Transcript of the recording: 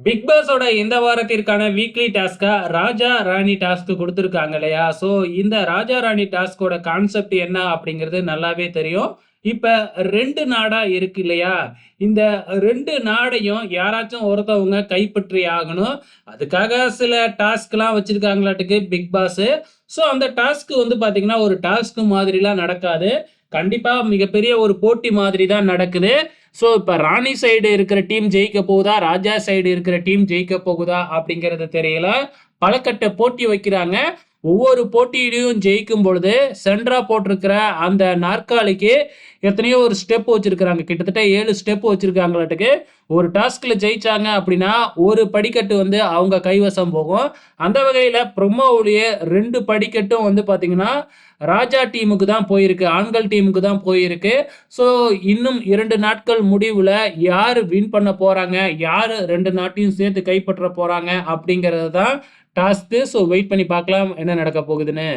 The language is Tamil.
பிக் பாஸோட இந்த வாரத்திற்கான வீக்லி டாஸ்க்கா ராஜா ராணி டாஸ்க் குடுத்துருக்காங்க இல்லையா? ஸோ இந்த ராஜா ராணி டாஸ்க்கோட கான்செப்ட் என்ன அப்படிங்கிறது நல்லாவே தெரியும். இப்ப 2 நாடா இருக்கு இல்லையா? இந்த 2 நாடையும் யாராச்சும் ஒருத்தவங்க கைப்பற்றி ஆகணும். அதுக்காக சில டாஸ்க்லாம் வச்சிருக்காங்களாட்டுக்கு பிக் பாஸு. ஸோ அந்த டாஸ்க் வந்து பார்த்தீங்கன்னா, ஒரு டாஸ்க் மாதிரிலாம் நடக்காது. கண்டிப்பா மிகப்பெரிய ஒரு போட்டி மாதிரி தான் நடக்குது. ஸோ, இப்ப ராணி சைடு இருக்கிற டீம் ஜெயிக்க போகுதா? ராஜா சைடு இருக்கிற டீம் ஜெயிக்க போகுதா? அப்படிங்கிறது தெரியல. பலகட்ட போட்டி வைக்கிறாங்க. ஒவ்வொரு போட்டியிலயும் ஜெயிக்கும் பொழுது, சென்ட்ரா போட்டிருக்கிற அந்த நாற்காலிக்கு எத்தனையோ ஒரு ஸ்டெப் வச்சிருக்கிறாங்க. கிட்டத்தட்ட 7 ஸ்டெப் வச்சிருக்காங்களாட்டுக்கு. ஒரு டாஸ்க்ல ஜெயிச்சாங்க அப்படின்னா, ஒரு படிக்கட்டு வந்து அவங்க கைவசம் போகும். அந்த வகையில ப்ரோமோவுலயே 2 படிக்கட்டும் வந்து பார்த்தீங்கன்னா, ராஜா டீமுக்கு தான் போயிருக்கு. ஆண்கள் டீமுக்கு தான் போயிருக்கு. ஸோ, இன்னும் 2 நாட்கள் முடிவுல யாரு வின் பண்ண போறாங்க? யாரு 2 நாட்டையும் சேர்த்து கைப்பற்ற போறாங்க? அப்படிங்கிறது தான் டாஸ்க்கு. ஸோ, வெயிட் பண்ணி பார்க்கலாம் என்ன நடக்க போகுதுன்னு.